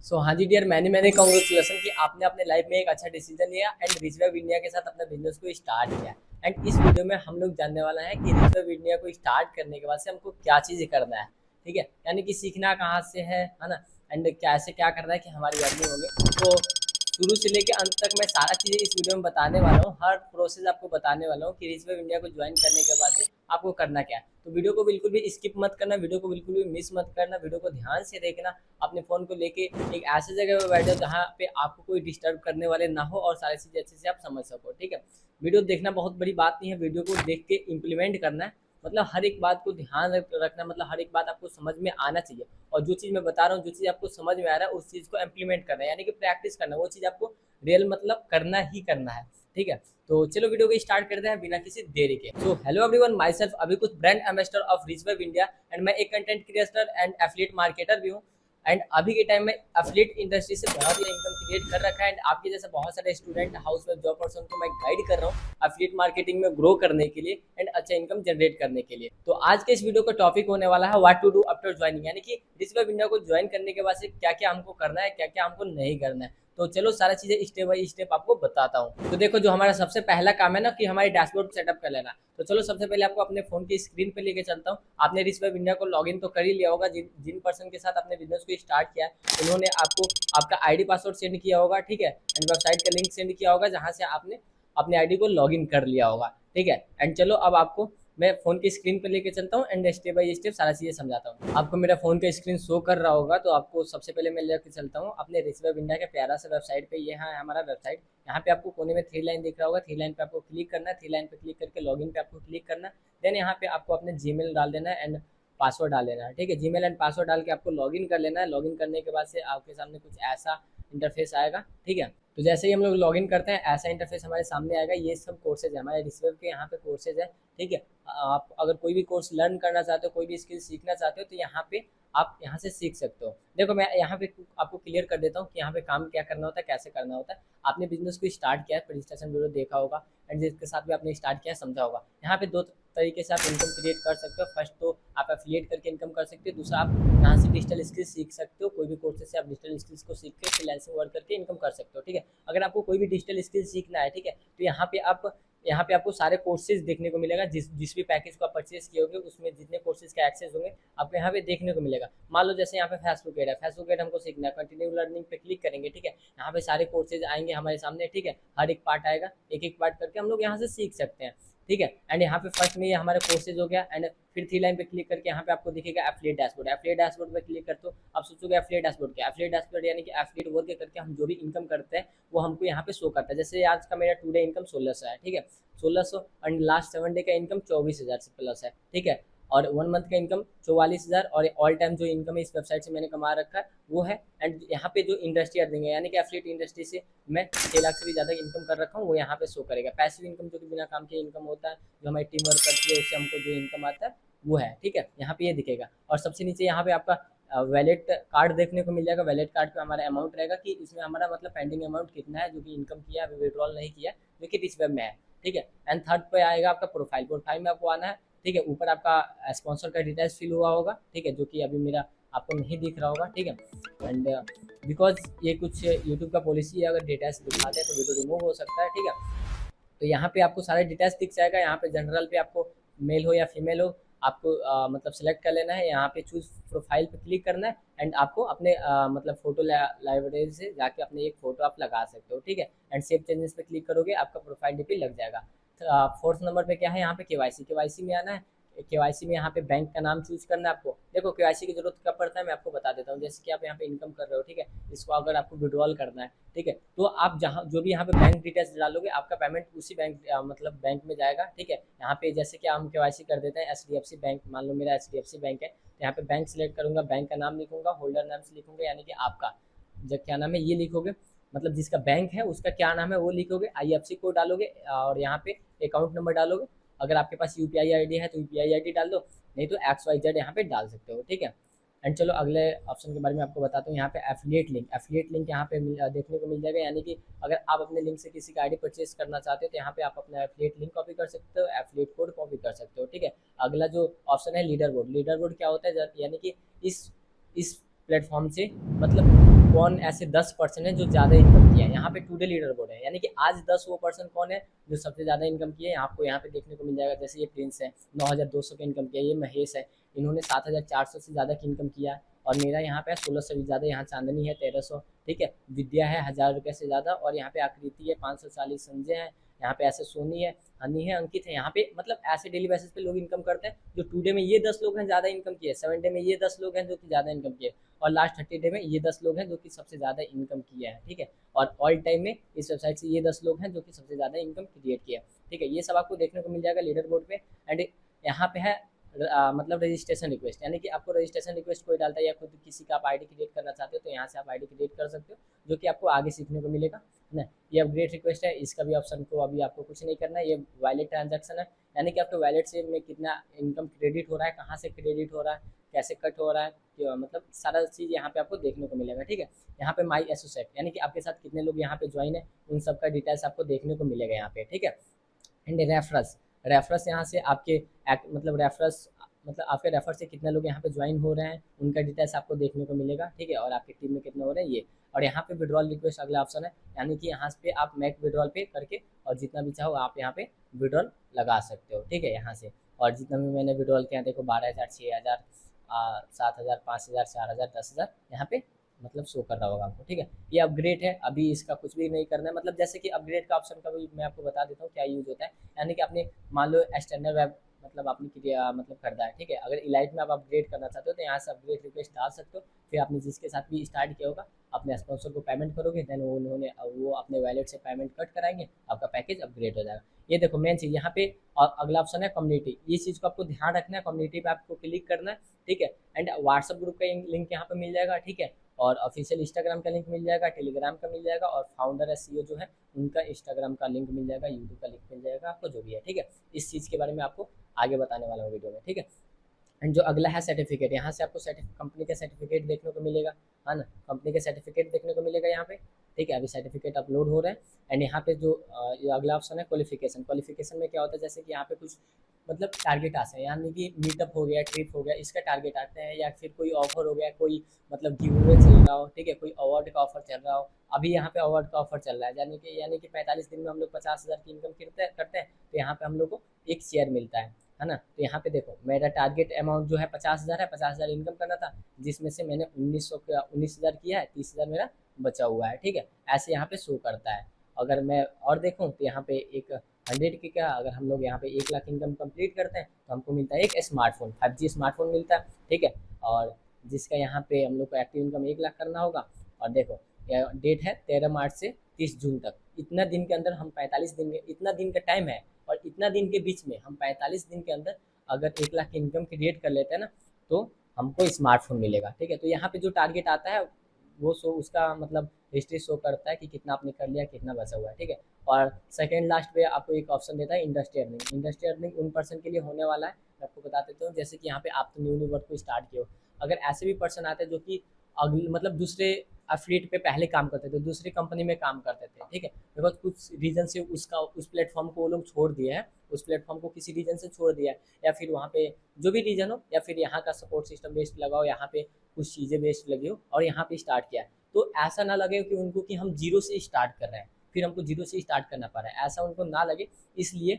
हाँ जी डियर, मैंने मैंने कांग्रेचुलेसन कि आपने अपने लाइफ में एक अच्छा डिसीजन लिया एंड रिच वेब इंडिया के साथ अपना बिजनेस को स्टार्ट किया। एंड इस वीडियो में हम लोग जानने वाला है कि रिच वेब इंडिया को स्टार्ट करने के बाद से हमको क्या चीज़ें करना है। ठीक है, यानी कि सीखना कहाँ से है ना। एंड कैसे क्या करना है कि हमारी अर्निंग होगी। तो शुरू से लेकर अंत तक मैं सारा चीज़ें इस वीडियो में बताने वाला हूँ, हर प्रोसेस आपको बताने वाला हूँ कि रिच वेब इंडिया को ज्वाइन करने के बाद से आपको करना क्या है। तो वीडियो को बिल्कुल भी स्किप मत करना, वीडियो को बिल्कुल भी मिस मत करना, वीडियो को ध्यान से देखना। अपने फ़ोन को लेके एक ऐसी जगह पे बैठ जाओ जहाँ पे आपको कोई डिस्टर्ब करने वाले ना हो और सारी चीज़ें अच्छे से आप समझ सको। ठीक है, वीडियो देखना बहुत बड़ी बात नहीं है, वीडियो को देख के इम्प्लीमेंट करना है। मतलब हर एक बात को ध्यान रखना, मतलब हर एक बात आपको समझ में आना चाहिए। और जो चीज़ मैं बता रहा हूँ, जो चीज़ आपको समझ में आ रहा है, उस चीज़ को इम्प्लीमेंट करना है, यानी कि प्रैक्टिस करना। वो चीज़ आपको रियल मतलब करना ही करना है। ठीक है, तो चलो वीडियो को स्टार्ट करते हैं बिना किसी देरी के। So hello everyone, my self अभी कुछ brand ambassador of rich web India and मैं एक content creator and affiliate marketer भी हूँ। एंड अभी के टाइम में एफिलिएट इंडस्ट्री से बहुत ही इनकम क्रिएट कर रखा है एंड आपके जैसे बहुत सारे student house wife job person को मैं गाइड कर रहा हूँ एफिलिएट मार्केटिंग में ग्रो करने के लिए एंड अच्छा इनकम जनरेट करने के लिए। तो आज के इस वीडियो का टॉपिक होने वाला है what to do after joining, यानी कि रिच वेब इंडिया को ज्वाइन करने के बाद से क्या क्या हमको करना है, क्या क्या हमको नहीं करना है। तो चलो सारा चीज़ें स्टेप बाय स्टेप आपको बताता हूँ। तो देखो, जो हमारा सबसे पहला काम है ना कि हमारी डैशबोर्ड सेटअप कर लेना। तो चलो सबसे पहले आपको अपने फ़ोन की स्क्रीन पे लेके चलता हूँ। आपने रिच वेब इंडिया को लॉगिन तो कर ही लिया होगा। जिन जिन पर्सन के साथ आपने बिजनेस को स्टार्ट किया है उन्होंने आपको आपका आईडी पासवर्ड सेंड किया होगा। ठीक है, एंड वेबसाइट का लिंक सेंड किया होगा जहाँ से आपने अपने आईडी को लॉगिन कर लिया होगा। ठीक है, एंड चलो अब आपको मैं फ़ोन की स्क्रीन पर लेके चलता हूँ एंड स्टेप बाय स्टेप सारा चीज़ें समझाता हूँ। आपको मेरा फ़ोन का स्क्रीन शो कर रहा होगा, तो आपको सबसे पहले मैं लेके चलता हूँ अपने रिच वेब इंडिया के प्यारा सा वेबसाइट पे। ये है हमारा वेबसाइट। यहाँ पे आपको कोने में थ्री लाइन दिख रहा होगा, थ्री लाइन पे आपको क्लिक करना है। थ्री लाइन पे क्लिक करके लॉगिन पे आपको क्लिक करना है। देन यहाँ पे आपको अपने जीमेल डाल देना है एंड पासवर्ड डाल देना है। ठीक है, जीमेल एंड पासवर्ड डाल के आपको लॉगिन कर लेना है। लॉगिन करने के बाद से आपके सामने कुछ ऐसा इंटरफेस आएगा। ठीक है, तो जैसे ही हम लोग लॉगिन करते हैं ऐसा इंटरफेस हमारे सामने आएगा। ये सब कोर्सेज है हमारे रिच वेब के, यहाँ पे कोर्सेज है। ठीक है, आप अगर कोई भी कोर्स लर्न करना चाहते हो, कोई भी स्किल सीखना चाहते हो, तो यहाँ पे आप यहाँ से सीख सकते हो। देखो मैं यहाँ पे आपको क्लियर कर देता हूँ कि यहाँ पे काम क्या करना होता है, कैसे करना होता है। आपने बिजनेस को स्टार्ट किया है, रजिस्ट्रेशन वीडियो देखा होगा एंड जिसके साथ भी आपने स्टार्ट किया है समझा होगा। यहाँ पे दो तरीके से आप इनकम क्रिएट कर सकते हो। फर्स्ट तो आप एफिलिएट करके इनकम कर सकते हो, दूसरा आप यहाँ से डिजिटल स्किल्स सीख सकते हो। कोई भी कोर्सेज से आप डिजिटल स्किल्स को सीख के फ्रीलांसिंग वर्क करके इनकम कर सकते हो। ठीक है, अगर आपको कोई भी डिजिटल स्किल सीखना है, ठीक है, तो यहाँ पे आपको सारे कोर्सेज देखने को मिलेगा। जिस भी पैकेज को आप परचेज किए होंगे उसमें जितने कोर्सेज का एक्सेस होंगे आपको यहाँ पे देखने को मिलेगा। मान लो जैसे यहाँ पे फेसबुक एड है, फेसबुक एड हमको सीखना है, कंटिन्यू लर्निंग पे क्लिक करेंगे। ठीक है, यहाँ पे सारे कोर्सेज आएंगे हमारे सामने। ठीक है, हर एक पार्ट आएगा, एक एक पार्ट करके हम लोग यहाँ से सीख सकते हैं। ठीक है, एंड यहाँ पे फर्स्ट में ये हमारे कोर्सेज हो गया एंड फिर थ्री लाइन पे क्लिक करके यहाँ पे आपको दिखेगा एफिलिएट डैशबोर्ड। एफिलिएट डैशबोर्ड पे क्लिक करते हो, आप सोचोगे एफिलिएट डैशबोर्ड क्या। एफिलिएट डैशबोर्ड यानी कि एफिलिएट वर्क करके हम जो भी इनकम करते हैं वो हमको यहाँ पे शो करता है। जैसे आज का मेरा टू डे इनकम 1600 है। ठीक है, 1600 एंड लास्ट 7 डे का इनकम 24,000 से प्लस है। ठीक है, और 1 मंथ का इनकम 44,000 और ऑल टाइम जो इनकम है इस वेबसाइट से मैंने कमा रखा है वो है। एंड यहाँ पे जो इंडस्ट्री अर्निंग है, यानी कि एफिलिएट इंडस्ट्री से मैं 6 लाख से भी ज़्यादा इनकम कर रखा हूँ, वो यहाँ पे शो करेगा। पैसिव इनकम जो कि बिना काम के इनकम होता है, जो हमारी टीम वर्क करती है उससे हमको जो इनकम आता है वो है। ठीक है, यहाँ पे ये दिखेगा और सबसे नीचे यहाँ पे आपका वैलेट कार्ड देखने को मिल जाएगा। वैलेट कार्ड पे हमारा अमाउंट रहेगा कि इसमें हमारा मतलब पेंडिंग अमाउंट कितना है, जो कि इनकम किया अभी विड्रॉल नहीं किया, जो कि रिच वेब में है। ठीक है, एंड थर्ड पे आएगा आपका प्रोफाइल। प्रोफाइल में आपको आना है। ठीक है, ऊपर आपका स्पॉन्सर का डिटेल्स फिल हुआ होगा। ठीक है, जो कि अभी मेरा आपको नहीं दिख रहा होगा। ठीक है, एंड बिकॉज ये कुछ यूट्यूब का पॉलिसी है, अगर डिटेल्स दिखाते हैं तो वीडियो रिमूव हो सकता है। ठीक है, तो यहाँ पे आपको सारे डिटेल्स दिख जाएगा। यहाँ पे जनरल पे आपको मेल हो या फीमेल हो आपको मतलब सेलेक्ट कर लेना है। यहाँ पे चूज प्रोफाइल पे क्लिक करना है एंड आपको अपने मतलब फोटो लाइब्रेरी से जाके अपने एक फ़ोटो आप लगा सकते हो। ठीक है, एंड सेव चेंजेस पे क्लिक करोगे आपका प्रोफाइल डीपी लग जाएगा। फोर्थ नंबर पे क्या है, यहाँ पे केवाईसी। केवाईसी में आना है। केवाईसी में यहाँ पे बैंक का नाम चूज करना है आपको। देखो केवाईसी की जरूरत कब पड़ता है मैं आपको बता देता हूँ। जैसे कि आप यहाँ पे इनकम कर रहे हो, ठीक है, इसको अगर आपको विड्रॉल करना है, ठीक है, तो आप जहाँ जो भी यहाँ पे बैंक डिटेल्स डालोगे आपका पेमेंट उसी बैंक मतलब बैंक में जाएगा। ठीक है, यहाँ पे जैसे कि हम केवाईसी कर देते हैं एचडीएफसी बैंक, मान लो मेरा एचडीएफसी बैंक है, तो यहाँ पे बैंक सिलेक्ट करूंगा, बैंक का नाम लिखूंगा, होल्डर नाम से लिखूंगा, यानी कि आपका जब क्या नाम है ये लिखोगे, मतलब जिसका बैंक है उसका क्या नाम है वो लिखोगे, आईएफसी कोड डालोगे और यहाँ पे अकाउंट नंबर डालोगे। अगर आपके पास यूपीआई आईडी है तो यूपीआई आईडी डाल दो, नहीं तो XYZ यहाँ पे डाल सकते हो। ठीक है, एंड चलो अगले ऑप्शन के बारे में आपको बताता हूँ। यहाँ पे एफिलिएट लिंक, एफिलिएट लिंक यहाँ पे देखने को मिल जाएगा, यानी कि अगर आप अपने लिंक से किसी का आईडी परचेज करना चाहते हो तो यहाँ पे आप अपना एफिलिएट लिंक कॉपी कर सकते हो, एफिलिएट कोड कॉपी कर सकते हो। ठीक है, अगला जो ऑप्शन है लीडर बोर्ड। लीडर बोर्ड क्या होता है, यानी कि इस प्लेटफॉर्म से मतलब कौन ऐसे 10% है जो ज़्यादा इनकम किया है। यहाँ पे टुडे लीडर बोर्ड है, यानी कि आज 10 वो पर्सन कौन है जो सबसे ज़्यादा इनकम किया है, आपको यहाँ पे देखने को मिल जाएगा। जैसे ये प्रिंस है, 9,200 की इनकम किया है। ये महेश है, इन्होंने 7,400 से ज़्यादा की इनकम किया है। और मेरा यहाँ पे 16 से भी ज़्यादा। यहाँ चांदनी है 1,300, ठीक है। विद्या है 1,000 रुपये से ज़्यादा। और यहाँ पे आकृति है 540, संजय है, यहाँ पे ऐसे सोनी है, हनी है, अंकित है। यहाँ पे मतलब ऐसे डेली बेसिस पे लोग इनकम करते हैं। जो टू डे में ये 10 लोग हैं ज़्यादा इनकम किए, 7 डे में ये 10 लोग हैं जो कि ज़्यादा इनकम किए, और लास्ट 30 डे में ये 10 लोग हैं जो कि सबसे ज़्यादा इनकम किया है, ठीक है। और ऑल टाइम में इस वेबसाइट से ये 10 लोग हैं जो कि सबसे ज़्यादा इनकम क्रिएट किया है, ठीक है। ये सब आपको देखने को मिल जाएगा लीडर बोर्ड पे। एंड यहाँ पे है मतलब रजिस्ट्रेशन रिक्वेस्ट, यानी कि आपको रजिस्ट्रेशन रिक्वेस्ट कोई डालता है या खुद किसी का आप आईडी क्रिएट करना चाहते हो तो यहाँ से आप आईडी क्रिएट कर सकते हो, जो कि आपको आगे सीखने को मिलेगा, है ना। ये अपग्रेड रिक्वेस्ट है, इसका भी ऑप्शन को अभी आपको कुछ नहीं करना है। ये वैलिड ट्रांजैक्शन है, यानी कि आपके वैलेट से में कितना इनकम क्रेडिट हो रहा है, कहाँ से क्रेडिट हो रहा है, कैसे कट हो रहा है, मतलब सारा चीज़ यहाँ पे आपको देखने को मिलेगा, ठीक है। यहाँ पे माई एसोसिएट, यानी कि आपके साथ कितने लोग यहाँ पे ज्वाइन है, उन सब का डिटेल्स आपको देखने को मिलेगा यहाँ पे, ठीक है। एंड रेफरस, रेफरस यहाँ से आपके मतलब रेफरस मतलब आपके रेफर से कितने लोग यहाँ पे ज्वाइन हो रहे हैं, उनका डिटेल्स आपको देखने को मिलेगा, ठीक है। और आपकी टीम में कितने हो रहे हैं ये। और यहाँ पे विड्रॉल रिक्वेस्ट अगला ऑप्शन है, यानी कि यहाँ पे आप मेक विड्रॉल पे करके और जितना भी चाहो आप यहाँ पे विड्रॉल लगा सकते हो, ठीक है, यहाँ से। और जितना भी मैंने विड्रॉल किया देखो 12,000, 6,000, 7,000, 5,000, 4,000, 10,000 यहाँ पे मतलब शो कर रहा होगा आपको, ठीक है। ये अपग्रेड है, अभी इसका कुछ भी नहीं करना है। मतलब जैसे कि अपग्रेड का ऑप्शन का भी मैं आपको बता देता हूँ क्या यूज होता है। यानी कि आपने मान लो एक्सटर्नल वेब मतलब आपने क्रिया मतलब खरीदा है, ठीक है। अगर इलाइट में आप अपग्रेड करना चाहते हो तो यहाँ से अपग्रेड रिक्वेस्ट डाल सकते हो। फिर आपने जिसके साथ भी स्टार्ट किया होगा अपने स्पॉन्सर को पेमेंट करोगे, देन वो अपने वैलेट से पेमेंट कट कराएंगे, आपका पैकेज अपग्रेड हो जाएगा। ये देखो मेन चीज़ यहाँ पे। और अगला ऑप्शन है कम्युनिटी, इस चीज़ को आपको ध्यान रखना है, कम्युनिटी पे आपको क्लिक करना है, ठीक है। एंड व्हाट्सअप ग्रुप का लिंक यहाँ पे मिल जाएगा, ठीक है। और ऑफिशियल इंस्टाग्राम का लिंक मिल जाएगा, टेलीग्राम का मिल जाएगा, और फाउंडर है सीईओ जो है उनका इंस्टाग्राम का लिंक मिल जाएगा, यूट्यूब का लिंक मिल जाएगा, आपको जो भी है, ठीक है। इस चीज़ के बारे में आपको आगे बताने वाला हूँ वीडियो में, ठीक है। एंड जो अगला है सर्टिफिकेट, यहाँ से आपको कंपनी का सर्टिफिकेट देखने को मिलेगा, है ना। कंपनी का सर्टिफिकेट देखने को मिलेगा यहाँ पे, ठीक है। अभी सर्टिफिकेट अपलोड हो रहा है। एंड यहाँ पे जो ये अगला ऑप्शन है क्वालिफिकेशन, क्वालिफिकेशन में क्या होता है, जैसे कि यहाँ पे कुछ मतलब टारगेट आते हैं, यानी कि मीटअप हो गया, ट्रिप हो गया, इसका टारगेट आते हैं, या फिर कोई ऑफर हो गया, कोई मतलब गिव अवे चल रहा हो, ठीक है, कोई अवार्ड का ऑफर चल रहा हो। अभी यहाँ पे अवार्ड का ऑफर चल रहा है, यानी कि 45 दिन में हम लोग 50,000 की इनकम करते हैं, तो यहाँ पे हम लोग को एक शेयर मिलता है ना। तो यहाँ पे देखो मेरा टारगेट अमाउंट जो है 50,000 है, 50,000 इनकम करना था, जिसमें से मैंने 19,000 किया है, 30,000 मेरा बचा हुआ है, ठीक है। ऐसे यहाँ पे शो करता है। अगर मैं और देखूँ तो यहाँ पे एक 100 की क्या, अगर हम लोग यहाँ पे 1 लाख इनकम कंप्लीट करते हैं तो हमको मिलता है एक स्मार्टफोन, 5G स्मार्टफोन मिलता है, ठीक है। और जिसका यहाँ पे हम लोग को एक्टिव इनकम 1 लाख करना होगा। और देखो डेट है 13 मार्च से 30 जून तक, इतना दिन के अंदर हम 45 दिन में, इतना दिन का टाइम है और इतना दिन के बीच में हम 45 दिन के अंदर अगर 1 लाख की इनकम क्रिएट कर लेते हैं ना, तो हमको स्मार्टफोन मिलेगा, ठीक है। तो यहाँ पे जो टारगेट आता है वो शो, उसका मतलब हिस्ट्री शो करता है कि कितना आपने कर लिया, कितना बचा हुआ है, ठीक है। और सेकेंड लास्ट पे आपको एक ऑप्शन देता है इंडस्ट्री अर्निंग। इंडस्ट्री अर्निंग उन पर्सन के लिए होने वाला है, मैं आपको बता देता हूँ। जैसे कि यहाँ पे आप तो न्यू वर्क को स्टार्ट किए हो, अगर ऐसे भी पर्सन आते हैं जो कि अगले मतलब दूसरे एफिलिएट पे पहले काम करते थे, दूसरी कंपनी में काम करते थे, ठीक है। बिकॉज कुछ रीजन से उसका उस प्लेटफॉर्म को वो लोग छोड़ दिए हैं, उस प्लेटफॉर्म को किसी रीजन से छोड़ दिया है, या फिर वहाँ पे जो भी रीजन हो, या फिर यहाँ का सपोर्ट सिस्टम बेस्ड लगा हो, यहाँ पे कुछ चीज़ें बेस्ड लगी हो और यहाँ पे स्टार्ट किया है। तो ऐसा ना लगे कि उनको कि हम जीरो से स्टार्ट कर रहे हैं, फिर हमको जीरो से स्टार्ट करना पड़ रहा है, ऐसा उनको ना लगे। इसलिए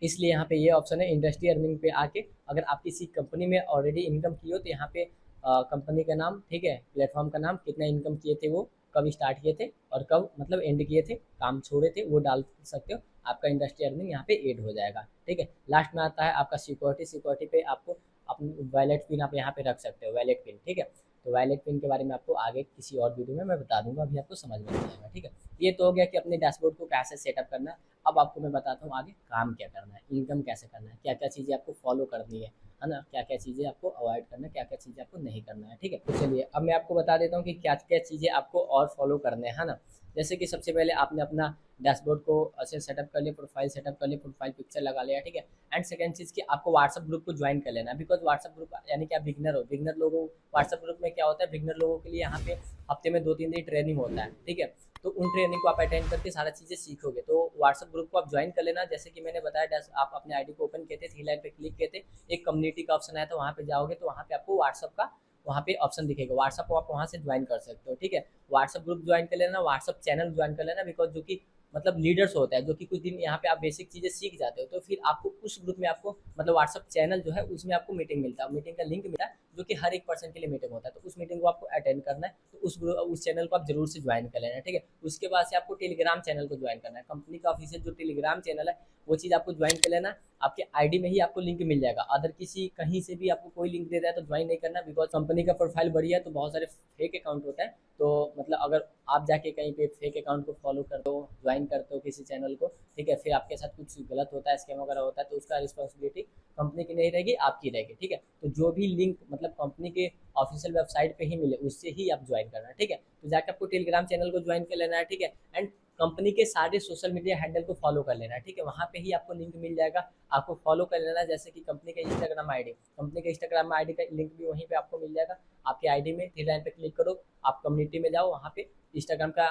इसलिए यहाँ पे ये ऑप्शन है इंडस्ट्री अर्निंग पे आके, अगर आप किसी कंपनी में ऑलरेडी इनकम की हो तो यहाँ पे कंपनी का नाम, ठीक है, प्लेटफॉर्म का नाम, कितना इनकम किए थे वो, कब स्टार्ट किए थे और कब मतलब एंड किए थे, काम छोड़े थे, वो डाल सकते हो। आपका इंडस्ट्री अर्निंग यहाँ पे ऐड हो जाएगा, ठीक है। लास्ट में आता है आपका सिक्योरिटी, सिक्योरिटी पे आपको अपनी वैलेट पिन आप यहाँ पे रख सकते हो, वैलेट पिन, ठीक है। तो वैलेट पिन के बारे में आपको आगे किसी और वीडियो में मैं बता दूंगा, अभी आपको समझ में नहीं आएगा, ठीक है। ये तो हो गया कि अपने डैशबोर्ड को कैसे सेटअप करना है। अब आपको मैं बताता हूँ आगे काम क्या करना है, इनकम कैसे करना है, क्या क्या चीज़ें आपको फॉलो करनी है ना, क्या क्या चीज़ें आपको अवॉइड करना है, क्या क्या चीज़ें आपको नहीं करना है, ठीक है। तो चलिए अब मैं आपको बता देता हूँ कि क्या क्या चीज़ें आपको और फॉलो करने हैं ना। जैसे कि सबसे पहले आपने अपना डैशबोर्ड को अच्छे सेटअप कर लिया, प्रोफाइल सेटअप कर लिया, प्रोफाइल पिक्चर लगा लिया, ठीक है। एंड सेकंड चीज़ कि आपको व्हाट्सअप ग्रुप को ज्वाइन कर लेना है, बिकॉज व्हाट्सअप ग्रुप यानी कि आप बिगनर हो, बिगनर लोगों व्हाट्सअप ग्रुप में क्या होता है, बिगनर लोगों के लिए यहाँ पे हफ्ते में 2-3 दिन ट्रेनिंग होता है, ठीक है। तो उन ट्रेनिंग को आप अटेंड करके सारा चीज़ें सीखोगे। तो व्हाट्सअप ग्रुप को आप ज्वाइन कर लेना, जैसे कि मैंने बताया, आप अपने आईडी को ओपन किए थे, थ्री लाइन पे क्लिक किए थे, एक कम्युनिटी का ऑप्शन आया था, वहाँ पे जाओगे तो वहाँ पे आपको व्हाट्सअप का वहाँ पे ऑप्शन दिखेगा व्हाट्सअप को, आप वहाँ से ज्वाइन कर सकते हो। ठीक है, व्हाट्सअप ग्रुप ज्वाइन कर लेना, व्हाट्सअप चैनल ज्वाइन कर लेना, बिकॉज जो कि मतलब लीडर्स होता है, जो कि कुछ दिन यहाँ पे आप बेसिक चीज़ें सीख जाते हो, तो फिर आपको उस ग्रुप में आपको मतलब व्हाट्सअप चैनल जो है उसमें आपको मीटिंग मिलता है, मीटिंग का लिंक मिलता है, जो कि हर एक पर्सन के लिए मीटिंग होता है। तो उस मीटिंग को आपको अटेंड करना है, तो उस चैनल को आप जरूर से ज्वाइन कर लेना है। ठीक है, उसके बाद से आपको टेलीग्राम चैनल को ज्वाइन करना है, कंपनी का ऑफिशियल जो टेलीग्राम चैनल है वो चीज़ आपको ज्वाइन कर लेना। आपके आईडी में ही आपको लिंक मिल जाएगा, अदर किसी कहीं से भी आपको कोई लिंक दे रहा है तो ज्वाइन नहीं करना, बिकॉज कंपनी का प्रोफाइल बढ़िया है तो बहुत सारे फेक अकाउंट होता है। तो मतलब अगर आप जाके कहीं पे फेक अकाउंट को फॉलो करते हो, ज्वाइन करते हो किसी चैनल को, ठीक है, फिर आपके साथ कुछ गलत होता है, स्कैम वगैरह होता है, तो उसका रिस्पॉन्सिबिलिटी कंपनी की नहीं रहेगी, आपकी रहेगी। ठीक है, तो जो भी लिंक मतलब कंपनी के ऑफिशियल वेबसाइट पे ही मिले उससे ही आप ज्वाइन करना है। ठीक है, तो जाकर आपको टेलीग्राम चैनल को ज्वाइन कर लेना है। ठीक है, एंड कंपनी के सारे सोशल मीडिया हैंडल को फॉलो कर लेना है। ठीक है, वहाँ पे ही आपको लिंक मिल जाएगा, आपको फॉलो कर लेना है। जैसे कि कंपनी का इंस्टाग्राम आईडी, कंपनी के इंस्टाग्राम आईडी का लिंक भी वहीं पे आपको मिल जाएगा। आपके आईडी में थ्री लाइन पे क्लिक करो, आप कम्युनिटी में जाओ, वहाँ पे इंस्टाग्राम का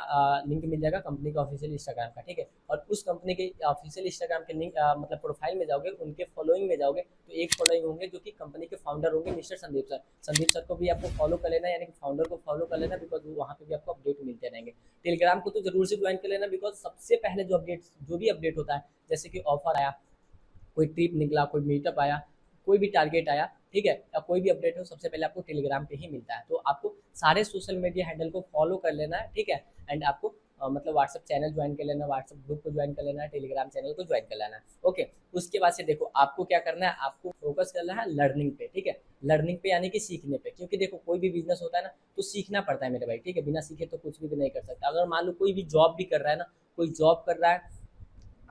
लिंक मिल जाएगा, कंपनी का ऑफिशियल इंस्टाग्राम का। ठीक है, और उस कंपनी के ऑफिशियल इंस्टाग्राम के लिंक मतलब प्रोफाइल में जाओगे, उनके फॉलोइंग में जाओगे, तो एक फॉलोइंग होंगे जो कि कंपनी के फाउंडर होंगे, mister Sandeep sir. Sandeep sir को भी आपको फॉलो कर लेना, यानी कि फाउंडर को फॉलो कर लेना, बिकॉज वहाँ पे भी आपको अपडेट मिलते रहेंगे। टेलीग्राम को तो जरूर से ज्वाइन कर लेना, बिकॉज सबसे पहले जो भी अपडेट होता है, जैसे कि ऑफर आया, कोई ट्रिप निकला, कोई मीटअप आया, कोई भी टारगेट आया, ठीक है, या कोई भी अपडेट हो, सबसे पहले आपको टेलीग्राम पे ही मिलता है। तो आपको सारे सोशल मीडिया हैंडल को फॉलो कर लेना है। ठीक है, एंड आपको मतलब व्हाट्सअप चैनल ज्वाइन कर लेना, व्हाट्सअप ग्रुप को ज्वाइन कर लेना है, टेलीग्राम चैनल को ज्वाइन कर लेना है। ओके, उसके बाद से देखो आपको क्या करना है, आपको फोकस करना है लर्निंग पे। ठीक है, लर्निंग पे यानी कि सीखने पे, क्योंकि देखो कोई भी बिजनेस होता है ना तो सीखना पड़ता है मेरे भाई। ठीक है, बिना सीखे तो कुछ भी नहीं कर सकता। अगर मान लो कोई भी जॉब भी कर रहा है ना, कोई जॉब कर रहा है,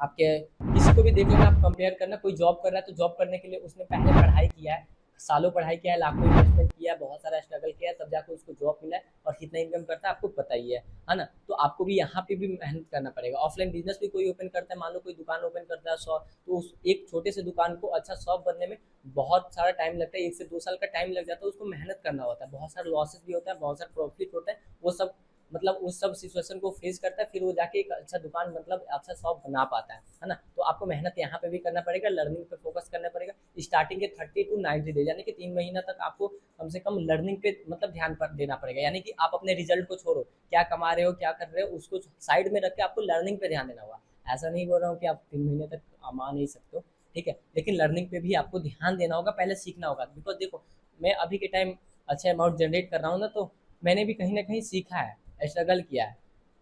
आपके किसी को भी देख लेना, आप कंपेयर करना, कोई जॉब कर रहा है तो जॉब करने के लिए उसने पहले पढ़ाई किया है, सालों पढ़ाई किया है, लाखों इन्वेस्टमेंट किया है, बहुत सारा स्ट्रगल किया है, तब जाकर उसको जॉब मिला है, और कितना इनकम करता है आपको पता ही है ना। तो आपको भी यहाँ पे भी मेहनत करना पड़ेगा। ऑफलाइन बिजनेस भी कोई ओपन करता है, मान लो कोई दुकान ओपन करता है शॉप, तो उस एक छोटे से दुकान को अच्छा शॉप बनने में बहुत सारा टाइम लगता है, 1 से 2 साल का टाइम लग जाता है, उसको मेहनत करना होता है, बहुत सारा लॉसेस भी होता है, बहुत सारा प्रॉफिट होता है, वो सब मतलब उस सब सिचुएशन को फेस करता है, फिर वो जाके एक अच्छा दुकान मतलब अच्छा शॉप बना पाता है ना। तो आपको मेहनत यहाँ पे भी करना पड़ेगा, लर्निंग पे फोकस करना पड़ेगा। स्टार्टिंग के 30 to 90 डेज यानी कि 3 महीना तक आपको कम से कम लर्निंग पे मतलब ध्यान पर देना पड़ेगा, यानी कि आप अपने रिजल्ट को छोड़ो, क्या कमा रहे हो क्या कर रहे हो उसको साइड में रख के आपको लर्निंग पे ध्यान देना होगा। ऐसा नहीं बोल रहा हूँ कि आप 3 महीने तक कमा नहीं सकते हो, ठीक है, लेकिन लर्निंग पे भी आपको ध्यान देना होगा, पहले सीखना होगा। बिकॉज देखो मैं अभी के टाइम अच्छा अमाउंट जनरेट कर रहा हूँ ना, तो मैंने भी कहीं ना कहीं सीखा है, स्ट्रगल किया है।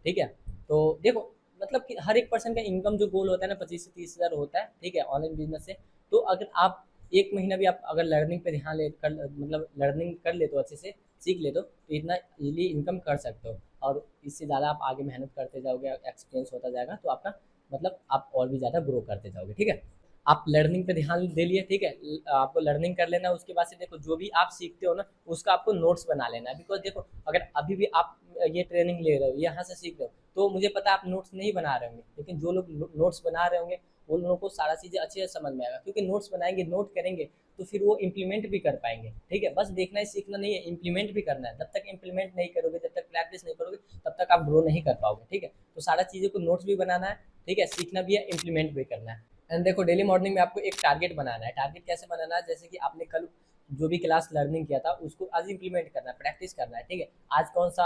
ठीक है, तो देखो मतलब कि हर एक पर्सन का इनकम जो गोल होता है ना 25 से 30 हज़ार होता है। ठीक है, ऑनलाइन बिजनेस से, तो अगर आप 1 महीना भी आप अगर लर्निंग पे ध्यान ले कर मतलब लर्निंग कर ले तो अच्छे से सीख ले तो इतना इजीली इनकम कर सकते हो, और इससे ज़्यादा आप आगे मेहनत करते जाओगे, एक्सपीरियंस होता जाएगा, तो आपका मतलब आप और भी ज़्यादा ग्रो करते जाओगे। ठीक है, आप लर्निंग पे ध्यान दे लिए, ठीक है, आपको लर्निंग कर लेना है। उसके बाद से देखो जो भी आप सीखते हो ना उसका आपको नोट्स बना लेना है, बिकॉज देखो अगर अभी भी आप ये ट्रेनिंग ले रहे हो, यहाँ से सीख रहे हो, तो मुझे पता है आप नोट्स नहीं बना रहे होंगे, लेकिन जो लोग नोट्स बना रहे होंगे उन लोगों को सारा चीज़ें अच्छे से समझ में आएगा, क्योंकि नोट्स बनाएंगे, नोट करेंगे, तो फिर वो इम्प्लीमेंट भी कर पाएंगे। ठीक है, बस देखना ही सीखना नहीं है, इम्प्लीमेंट भी करना है। जब तक इम्प्लीमेंट नहीं करोगे, जब तक प्रैक्टिस नहीं करोगे, तब तक आप ग्रो नहीं कर पाओगे। ठीक है, तो सारा चीज़ों को नोट्स भी बनाना है, ठीक है, सीखना भी है, इम्प्लीमेंट भी करना है। एंड देखो डेली मॉर्निंग में आपको एक टारगेट बनाना है। टारगेट कैसे बनाना है, जैसे कि आपने कल जो भी क्लास लर्निंग किया था उसको आज इंप्लीमेंट करना है, प्रैक्टिस करना है। ठीक है, आज कौन सा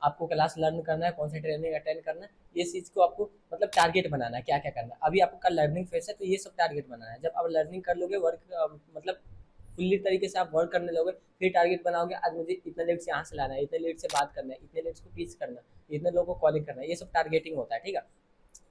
आपको क्लास लर्न करना है, कौन सा ट्रेनिंग अटेंड करना है, ये चीज़ को आपको मतलब टारगेट बनाना है, क्या क्या करना है। अभी आपका लर्निंग फेस है तो ये सब टारगेट बनाना है। जब आप लर्निंग कर लोगे, वर्क मतलब फुल्ली तरीके से आप वर्क करने लोगे, फिर टारगेट बनाओगे, आज मुझे इतने लेट से यहाँ से लाना है, इतने लेट से बात करना है, इतने लेट को पीच करना है, इतने लोगों को कॉलिंग करना है, ये सब टारगेटिंग होता है। ठीक है,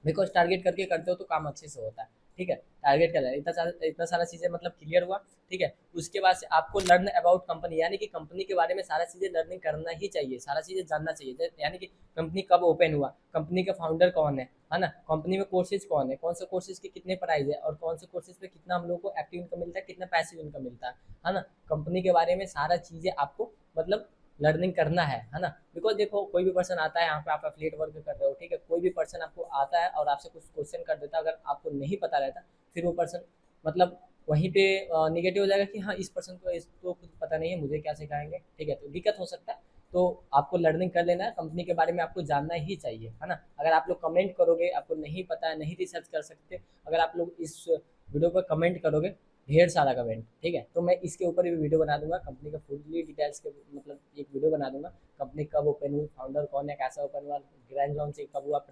बिकॉज टारगेट करके करते हो तो काम अच्छे से होता है। ठीक है, टारगेट कर इतना सारा चीज़ें मतलब क्लियर हुआ। ठीक है, उसके बाद से आपको लर्न अबाउट कंपनी, यानी कि कंपनी के बारे में सारा चीज़ें लर्निंग करना ही चाहिए, सारा चीज़ें जानना चाहिए, यानी कि कंपनी कब ओपन हुआ, कंपनी का फाउंडर कौन है ना, कंपनी में कोर्सेज कौन है, कौन से कोर्सेज के कितने प्राइस है, और कौन से कोर्सेज पे कितना हम लोग को एक्टिव इनकम मिलता है, कितना पैसिव इनकम मिलता है ना। कंपनी के बारे में सारा चीज़ें आपको मतलब लर्निंग करना है ना। बिकॉज देखो कोई भी पर्सन आता है यहाँ पे, आप एफिलिएट वर्क कर रहे हो, ठीक है, कोई भी पर्सन आपको आता है और आपसे कुछ क्वेश्चन कर देता है, अगर आपको नहीं पता रहता, फिर वो पर्सन मतलब वहीं पे निगेटिव हो जाएगा कि हाँ इस पर्सन को इसको कुछ पता नहीं है, मुझे क्या सिखाएंगे। ठीक है, तो दिक्कत हो सकता है। तो आपको लर्निंग कर लेना है, कंपनी के बारे में आपको जानना ही चाहिए, है ना। अगर आप लोग कमेंट करोगे, आपको नहीं पता है, नहीं रिसर्च कर सकते, अगर आप लोग इस वीडियो पर कमेंट करोगे ढेर सारा कमेंट, ठीक है। तो मैं इसके ऊपर भी वीडियो बना दूंगा, कंपनी का फुल्ली डिटेल्स के मतलब एक वीडियो बना दूंगा, कंपनी कब ओपन हुई, फाउंडर कौन है, कैसा ओपन हुआ, ग्रैंड लॉन्चिंग कब हुआ,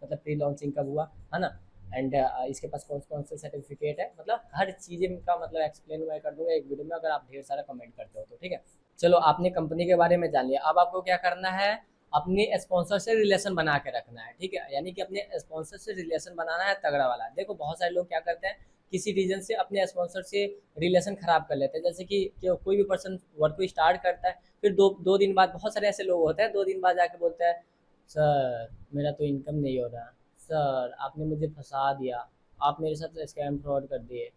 मतलब प्री लॉन्चिंग कब हुआ, है ना। एंड इसके पास कौन कौन से सर्टिफिकेट है, मतलब हर चीज़ें का मतलब एक्सप्लेन मैं कर दूंगा एक वीडियो में, अगर आप ढेर सारा कमेंट करते हो तो, ठीक है। चलो आपने कंपनी के बारे में जान लिया, अब आपको क्या करना है, अपने स्पॉन्सर से रिलेशन बना के रखना है, ठीक है। यानी कि अपने स्पॉन्सर से रिलेशन बनाना है तगड़ा वाला। देखो बहुत सारे लोग क्या करते हैं, किसी रीजन से अपने स्पॉन्सर से रिलेशन खराब कर लेते हैं, जैसे कि कोई भी पर्सन वर्क को स्टार्ट करता है, फिर दो दिन बाद, बहुत सारे ऐसे लोग होते हैं, 2 दिन बाद जाके बोलते हैं सर मेरा तो इनकम नहीं हो रहा, सर आपने मुझे फंसा दिया, आप मेरे साथ स्कैम फ्रॉड कर दिए।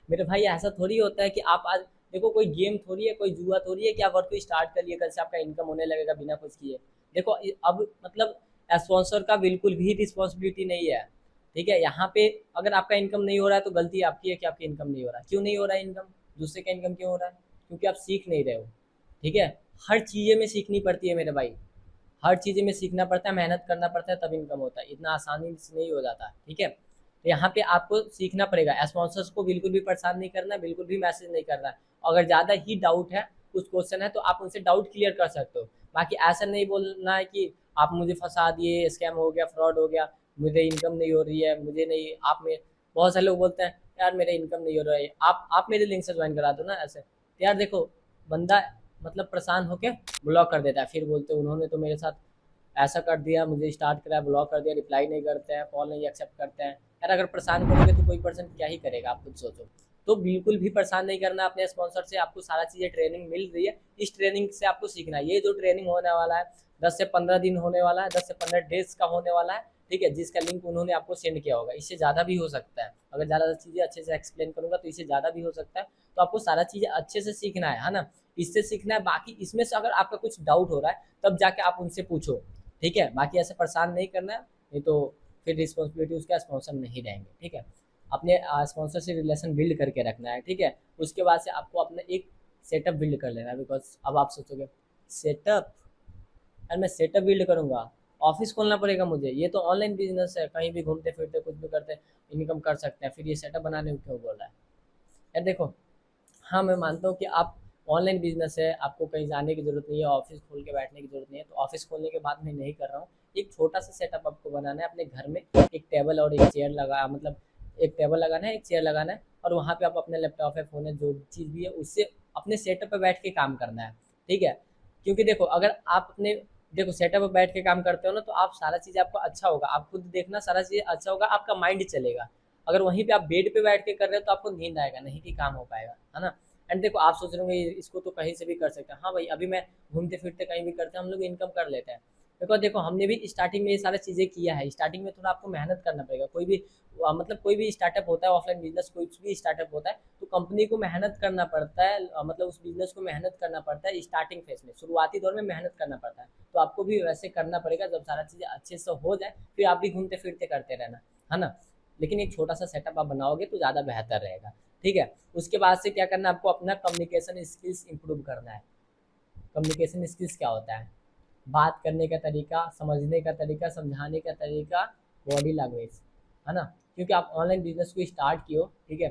मेरे भाई ऐसा थोड़ी होता है कि आप आज, देखो कोई गेम थोड़ी है, कोई जुआ थोड़ी है कि आप वर्क को स्टार्ट कर लिए, कल से आपका इनकम होने लगेगा बिना कुछ किए। देखो अब मतलब स्पॉन्सर का बिल्कुल भी रिस्पॉन्सिबिलिटी नहीं है, ठीक है। यहाँ पे अगर आपका इनकम नहीं हो रहा है तो गलती आपकी है कि आपका इनकम नहीं हो रहा है। क्यों नहीं हो रहा है इनकम, दूसरे का इनकम क्यों हो रहा है, क्योंकि आप सीख नहीं रहे हो, ठीक है। हर चीज़ें में सीखनी पड़ती है मेरे भाई, हर चीज़ में सीखना पड़ता है, मेहनत करना पड़ता है, तब इनकम होता है, इतना आसानी से नहीं हो जाता, ठीक है। तो यहाँ पे आपको सीखना पड़ेगा, स्पॉन्सर्स को बिल्कुल भी परेशान नहीं करना, बिल्कुल भी मैसेज नहीं करना है। अगर ज़्यादा ही डाउट है, कुछ क्वेश्चन है, तो आप उनसे डाउट क्लियर कर सकते हो। बाकी ऐसा नहीं बोलना है कि आप मुझे फंसा दिए, स्कैम हो गया, फ्रॉड हो गया, मुझे इनकम नहीं हो रही है, मुझे नहीं, आप में बहुत सारे लोग बोलते हैं यार मेरा इनकम नहीं हो रहा है, आप मेरे लिंक से ज्वाइन करा दो ना ऐसे। तो यार देखो, बंदा मतलब परेशान होके ब्लॉक कर देता है, फिर बोलते हैं उन्होंने तो मेरे साथ ऐसा कर दिया, मुझे स्टार्ट करा, ब्लॉक कर दिया, रिप्लाई नहीं करते हैं, कॉल नहीं एक्सेप्ट करते हैं। यार अगर परेशान करोगे तो कोई पर्सन क्या ही करेगा, आप खुद सोचो। तो बिल्कुल भी परेशान नहीं करना अपने स्पॉन्सर से, आपको सारा चीज़ें ट्रेनिंग मिल रही है, इस ट्रेनिंग से आपको सीखना है। ये जो ट्रेनिंग होने वाला है 10 से 15 दिन होने वाला है, 10 से 15 डेज का होने वाला है, ठीक है, जिसका लिंक उन्होंने आपको सेंड किया होगा। इससे ज़्यादा भी हो सकता है, अगर ज़्यादा चीज़ें अच्छे से एक्सप्लेन करूंगा तो इससे ज़्यादा भी हो सकता है। तो आपको सारा चीज़ें अच्छे से सीखना है ना, इससे सीखना है। बाकी इसमें से अगर आपका कुछ डाउट हो रहा है तब जाके आप उनसे पूछो, ठीक है। बाकी ऐसे परेशान नहीं करना है, नहीं तो फिर रिस्पॉन्सिबिलिटी उसका स्पॉन्सर नहीं रहेंगे, ठीक है। अपने स्पॉन्सर से रिलेशन बिल्ड करके रखना है, ठीक है। उसके बाद से आपको अपना एक सेटअप बिल्ड कर लेना है, बिकॉज अब आप सोचोगे सेटअप, यार मैं सेटअप बिल्ड करूंगा, ऑफिस खोलना पड़ेगा मुझे, ये तो ऑनलाइन बिजनेस है, कहीं भी घूमते फिरते कुछ भी करते इनकम कर सकते हैं, फिर ये सेटअप बनाने को क्यों बोल रहा है। यार देखो, हाँ मैं मानता हूँ कि आप ऑनलाइन बिजनेस है, आपको कहीं जाने की ज़रूरत नहीं है, ऑफिस खोल के बैठने की ज़रूरत नहीं है, तो ऑफिस खोलने के बाद मैं नहीं कर रहा हूँ। एक छोटा सा सेटअप आपको बनाना है अपने घर में, एक टेबल और एक चेयर लगा, मतलब एक टेबल लगाना है, एक चेयर लगाना है, और वहाँ पे आप अपने लैपटॉप है, फ़ोन है, जो चीज़ भी है उससे अपने सेटअप पे बैठ के काम करना है, ठीक है। क्योंकि देखो अगर आप अपने, देखो सेटअप पे बैठ के काम करते हो ना, तो आप सारा चीज़ आपको अच्छा होगा, आप खुद देखना सारा चीज़ अच्छा होगा, आपका माइंड चलेगा। अगर वहीं पे आप बेड पे बैठ के कर रहे हो तो आपको नींद आएगा, नहीं कि काम हो पाएगा, है ना। एंड देखो आप सोच रहे होंगे इसको तो कहीं से भी कर सकते हैं, हाँ भाई अभी मैं घूमते फिरते कहीं भी करते हैं हम लोग इनकम कर लेते हैं। देखो हमने भी स्टार्टिंग में ये सारी चीज़ें किया है, स्टार्टिंग में थोड़ा आपको मेहनत करना पड़ेगा। कोई भी मतलब कोई भी स्टार्टअप होता है, ऑफलाइन बिजनेस कुछ भी स्टार्टअप होता है, तो कंपनी को मेहनत करना पड़ता है, मतलब उस बिजनेस को मेहनत करना पड़ता है स्टार्टिंग फेज में, शुरुआती दौर में मेहनत करना पड़ता है। तो आपको भी वैसे करना पड़ेगा, जब सारा चीज़ें अच्छे से हो जाए फिर आप भी घूमते फिरते करते रहना, है ना। लेकिन एक छोटा सा सेटअप आप बनाओगे तो ज़्यादा बेहतर रहेगा, ठीक है। उसके बाद से क्या करना है, आपको अपना कम्युनिकेशन स्किल्स इंप्रूव करना है। कम्युनिकेशन स्किल्स क्या होता है, बात करने का तरीका, समझने का तरीका, समझाने का तरीका, बॉडी लैंग्वेज, है ना। क्योंकि आप ऑनलाइन बिजनेस को स्टार्ट किए, ठीक है,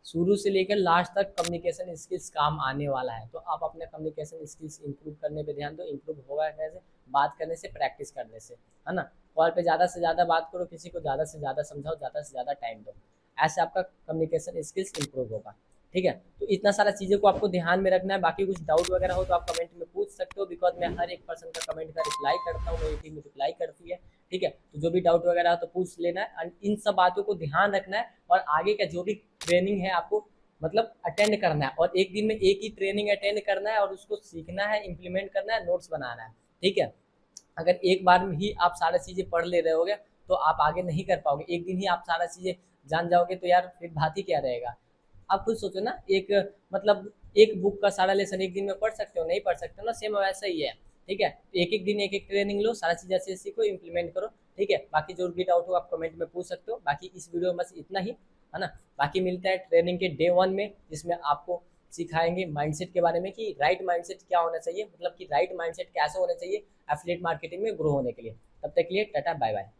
शुरू से लेकर लास्ट तक कम्युनिकेशन स्किल्स काम आने वाला है। तो आप अपने कम्युनिकेशन स्किल्स इंप्रूव करने पे ध्यान दो। इंप्रूव होगा कैसे, बात करने से, प्रैक्टिस करने से, है ना। कॉल पे ज़्यादा से ज़्यादा बात करो, किसी को ज़्यादा से ज़्यादा समझाओ, ज़्यादा से ज़्यादा टाइम दो, ऐसे आपका कम्युनिकेशन स्किल्स इंप्रूव होगा, ठीक है। तो इतना सारा चीज़ों को आपको ध्यान में रखना है। बाकी कुछ डाउट वगैरह हो तो आप कमेंट में पूछ सकते हो, बिकॉज मैं हर एक पर्सन का कमेंट का रिप्लाई करता हूँ, मेरी टीम रिप्लाई करती है, ठीक है। तो जो भी डाउट वगैरह हो तो पूछ लेना है, एंड इन सब बातों को ध्यान रखना है। और आगे का जो भी ट्रेनिंग है आपको मतलब अटेंड करना है, और एक दिन में एक ही ट्रेनिंग अटेंड करना है, और उसको सीखना है, इम्प्लीमेंट करना है, नोट्स बनाना है, ठीक है। अगर एक बार में ही आप सारा चीज़ें पढ़ ले रहे होगे तो आप आगे नहीं कर पाओगे। एक दिन ही आप सारा चीज़ें जान जाओगे तो यार फिर बात ही क्या रहेगा। आप खुद सोचो ना, एक मतलब एक बुक का सारा लेसन एक दिन में पढ़ सकते हो, नहीं पढ़ सकते हो ना, सेम वैसा ही है, ठीक है। तो एक एक दिन एक एक ट्रेनिंग लो, सारा चीज़ ऐसे सीखो, इम्प्लीमेंट करो, ठीक है। बाकी जो भी डाउट हो आप कमेंट में पूछ सकते हो। बाकी इस वीडियो में बस इतना ही, है ना। बाकी मिलता है ट्रेनिंग के डे 1 में, जिसमें आपको सिखाएंगे माइंडसेट के बारे में, कि राइट माइंडसेट क्या होना चाहिए, मतलब कि राइट माइंडसेट कैसे होना चाहिए एफिलिएट मार्केटिंग में ग्रो होने के लिए। तब तक के लिए टाटा बाय बाय।